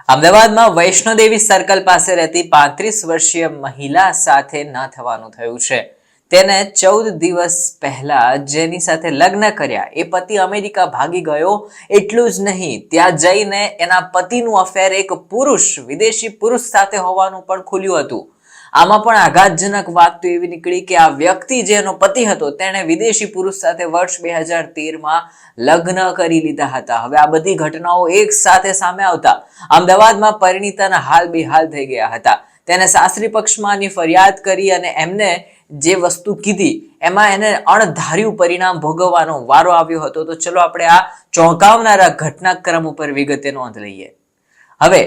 અમદાવાદમાં વૈષ્ણોદેવી સર્કલ પાસે રહેતી 35 વર્ષીય મહિલા સાથે ન થવાનું થયું છે. તેને 14 દિવસ પહેલા જેની સાથે લગ્ન કર્યા એ પતિ અમેરિકા ભાગી ગયો. એટલું જ નહીં, ત્યાં જઈને એના પતિનું અફેર એક વિદેશી પુરુષ સાથે હોવાનું પણ ખુલ્યું હતું. આમાં પણ આઘાતજનક વાત તો એવી નીકળી કે આ વ્યક્તિ જેનો પતિ હતો તેણે વિદેશી પુરુષ સાથે વર્ષ 2013માં લગ્ન કરી લીધા હતા. હવે આ બધી ઘટનાઓ એક સાથે સામે આવતા અમદાવાદમાં પરિણીતાના હાલ બેહાલ થઈ ગયા હતા. તેને સાસરી પક્ષમાંની ફરિયાદ કરી અને એમને જે વસ્તુ કીધી એમાં એને અણધાર્યું પરિણામ ભોગવવાનો વારો આવ્યો હતો. તો ચલો આપણે આ ચોંકાવનારા ઘટનાક્રમ ઉપર વિગતે નોંધ લઈએ. હવે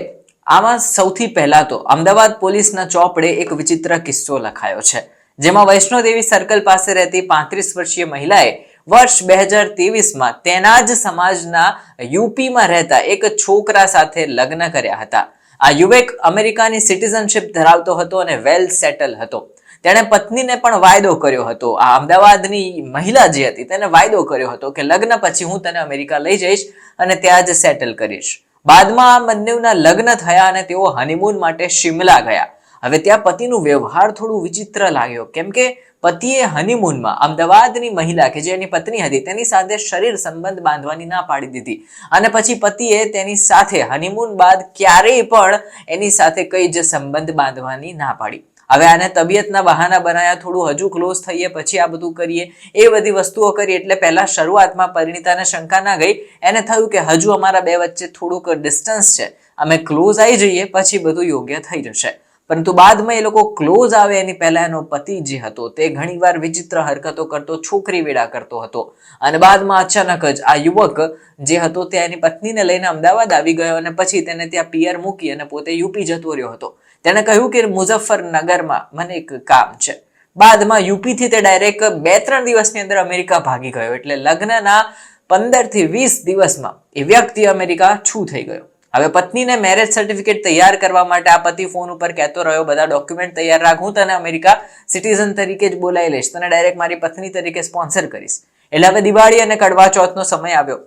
આમાં સૌથી પહેલા તો અમદાવાદ પોલીસના ચોપડે એક વિચિત્ર કિસ્સો લખાયો છે, જેમાં વૈષ્ણોદેવી સર્કલ પાસે રહેતી 35 વર્ષીય મહિલાએ વર્ષ 2023માં તેના જ સમાજના યુપીમાં રહેતા એક છોકરા સાથે લગ્ન કર્યા હતા. આ યુવક અમેરિકાની સિટીઝનશિપ ધરાવતો હતો અને વેલ સેટલ હતો. તેણે પત્નીને પણ વાયદો કર્યો હતો. આ અમદાવાદની મહિલા જે હતી તેને વાયદો કર્યો હતો કે લગ્ન પછી હું તને અમેરિકા લઈ જઈશ અને ત્યાં જ સેટલ કરીશ. બાદમાં આ બંનેના લગ્ન થયા અને તેઓ હનીમૂન માટે શિમલા ગયા. હવે ત્યાં પતિનું વ્યવહાર થોડું વિચિત્ર લાગ્યો, કેમ કે પતિએ હનીમૂનમાં અમદાવાદની મહિલા કે જે એની પત્ની હતી તેની સાથે શરીર સંબંધ બાંધવાની ના પાડી દીધી અને પછી પતિએ તેની સાથે હનીમૂન બાદ ક્યારેય પણ એની સાથે કઈ જ સંબંધ બાંધવાની ના પાડી. હવે આને તબિયતના બહાના બનાવ્યા, થોડું હજુ ક્લોઝ થઈએ પછી આ બધું કરીએ, એ બધી વસ્તુઓ કરી. એટલે પહેલા શરૂઆતમાં પરિણીતાને શંકા ના ગઈ. એને થયું કે હજુ અમારા બે વચ્ચે થોડુંક ડિસ્ટન્સ છે, અમે ક્લોઝ આવી જઈએ પછી બધું યોગ્ય થઈ જશે. પરંતુ બાદમાં એ લોકો ક્લોઝ આવે એની પહેલા એનો પતિ જે હતો તે ઘણીવાર વિચિત્ર હરકતો કરતો, છોકરી વેડા કરતો હતો અને બાદમાં અચાનક જ આ યુવક જે હતો તે એની પત્નીને લઈને અમદાવાદ આવી ગયો અને પછી તેને ત્યાં પિયર મૂકી અને પોતે યુપી જતો રહ્યો હતો. તેને કહ્યું કે મુઝફ્ફરનગરમાં મને એક કામ છે. બાદમાં યુપીથી તે ડાયરેક્ટ 2-3 દિવસની અંદર અમેરિકા ભાગી ગયો. એટલે લગ્નના 15 થી 20 દિવસમાં એ વ્યક્તિ અમેરિકા છૂ થઈ ગયો. હવે પત્નીને મેરેજ સર્ટિફિકેટ તૈયાર કરવા માટે આ પતિ ફોન ઉપર કહેતો રહ્યો, બધા ડોક્યુમેન્ટ તૈયાર રાખ, હું તને અમેરિકા સિટીઝન તરીકે જ બોલાવી લઈશ, તને ડાયરેક્ટ મારી પત્ની તરીકે સ્પોન્સર કરીશ. એટલે હવે દિવાળી અને કડવા ચોથનો સમય આવ્યો.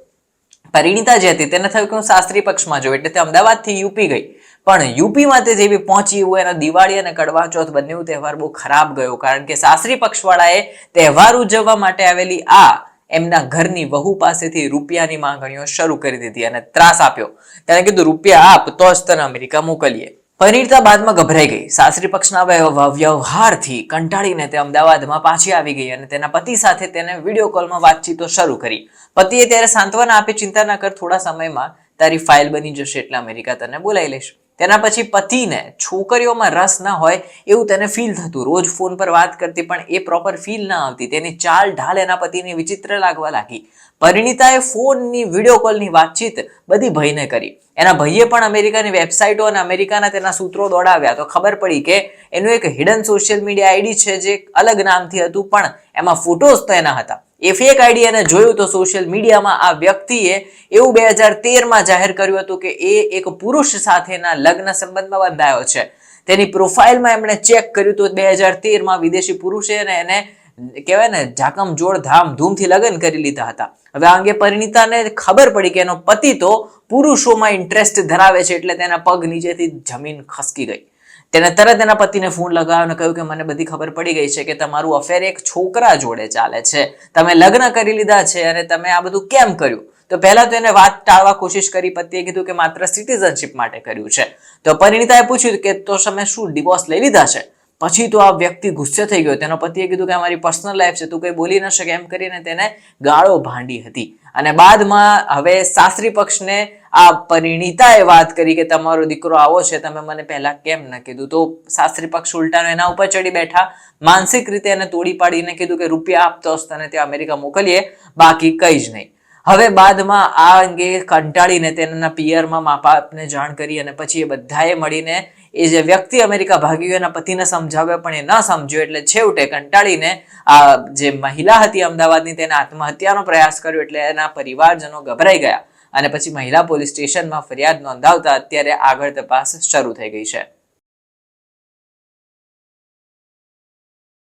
પરિણીતા જે હતી તેને થયું કે હું સાસરી પક્ષમાં જોઉં, એટલે તે અમદાવાદથી યુપી ગઈ. પણ યુપીમાં તે જેવી પહોંચી એવું એના દિવાળી અને કડવા ચોથ બંને તહેવાર બહુ ખરાબ ગયો, કારણ કે સાસરી પક્ષવાળાએ તહેવાર ઉજવવા માટે આવેલી આ એમના ઘરની વહુ પાસેથી રૂપિયાની માંગણીઓ શરૂ કરી દીધી અને ત્રાસ આપ્યો. તેને કીધું રૂપિયા આપ તો જ તને અમેરિકા મોકલીએ. પરિણીતા બાદમાં ગભરાઈ ગઈ. સાસરી પક્ષના વ્યવહારથી કંટાળીને તે અમદાવાદમાં પાછી આવી ગઈ અને તેના પતિ સાથે તેને વિડીયો કોલમાં વાતચીતો શરૂ કરી. પતિએ ત્યારે સાંત્વના આપી, ચિંતા ના કર, થોડા સમયમાં તારી ફાઇલ બની જશે એટલે અમેરિકા તને બોલાવી લઈશ. તેના પછી પતિને છોકરીઓમાં રસ ના હોય એવું તેને ફીલ થતું. રોજ ફોન પર વાત કરતી પણ એ પ્રોપર ફીલ ના આવતી. તેની ચાલ ઢાલ એના પતિની વિચિત્ર લાગવા લાગી. પરિણીતાએ ફોનની વિડીયો કોલની વાતચીત બધી ભાઈને કરી. એના ભાઈએ પણ અમેરિકાની વેબસાઇટો અને અમેરિકાના તેના સૂત્રો દોડાવ્યા તો ખબર પડી કે એનું એક હિડન સોશિયલ મીડિયા આઈડી છે જે અલગ નામથી હતું, પણ એમાં ફોટોઝ તો એના હતા. એ ફેક આઈડી એને જોયું તો સોશિયલ મીડિયામાં આ વ્યક્તિએ એવું 2013માં જાહેર કર્યું હતું કે એ એક પુરુષ સાથેના લગ્ન સંબંધમાં બંધાયો છે. તેની પ્રોફાઇલમાં એમણે ચેક કર્યું તો 2013માં વિદેશી પુરુષે એને કહેવાય ને ઝાકમ જોડ ધામધૂમથી લગ્ન કરી લીધા હતા. હવે આ અંગે પરિણીતાને ખબર પડી કે એનો પતિ તો પુરુષોમાં ઇન્ટરેસ્ટ ધરાવે છે, એટલે તેના પગ નીચેથી જમીન ખસકી ગઈ. તેને તરત એના પતિને ફોન લગાવ્યો અને કહ્યું કે મને બધી ખબર પડી ગઈ છે કે તમારું અફેર એક છોકરા જોડે ચાલે છે, તમે લગ્ન કરી લીધા છે અને તમે આ બધું કેમ કર્યું? તો પહેલા તો એને વાત ટાળવા કોશિશ કરી. પતિએ કીધું કે માત્ર સિટીઝનશિપ માટે કર્યું છે. તો પરિણીતાએ પૂછ્યું કે તો તમે શું ડિવોર્સ લઈ લીધા છે? પછી તો આ વ્યક્તિ ગુસ્સે થઈ ગયો. તેનો પતિએ કીધું કે અમારી પર્સનલ લાઈફ છે, તું કઈ બોલી ન શકે, એમ કરીને તેને ગાળો ભાંડી હતી. અને બાદમાં હવે સાસરી પક્ષને આ પરિણીતાએ વાત કરી કે તમારો દીકરો આવો છે, તમે મને પહેલા કેમ ન કીધું? તો સાસરી પક્ષ ઉલટાનો એના ઉપર ચડી બેઠા. માનસિક રીતે એને તોડી પાડીને કીધું કે રૂપિયા આપતો જ તને ત્યાં અમેરિકા મોકલીએ, બાકી કઈ જ નહીં. હવે બાદમાં આ અંગે કંટાળીને તેના પિયરમાં મા બાપને જાણ કરી અને પછી એ બધાએ મળીને એ જે વ્યક્તિ અમેરિકા ભાગી ગયો એના પતિને સમજાવ્યો, પણ એ ન સમજ્યો. એટલે છેવટે કંટાળીને આ જે મહિલા હતી અમદાવાદની તેને આત્મહત્યાનો પ્રયાસ કર્યો. એટલે એના પરિવારજનો ગભરાઈ ગયા અને પછી મહિલા પોલીસ સ્ટેશનમાં ફરિયાદ નોંધાવતા અત્યારે આગળ તપાસ શરૂ થઈ ગઈ છે.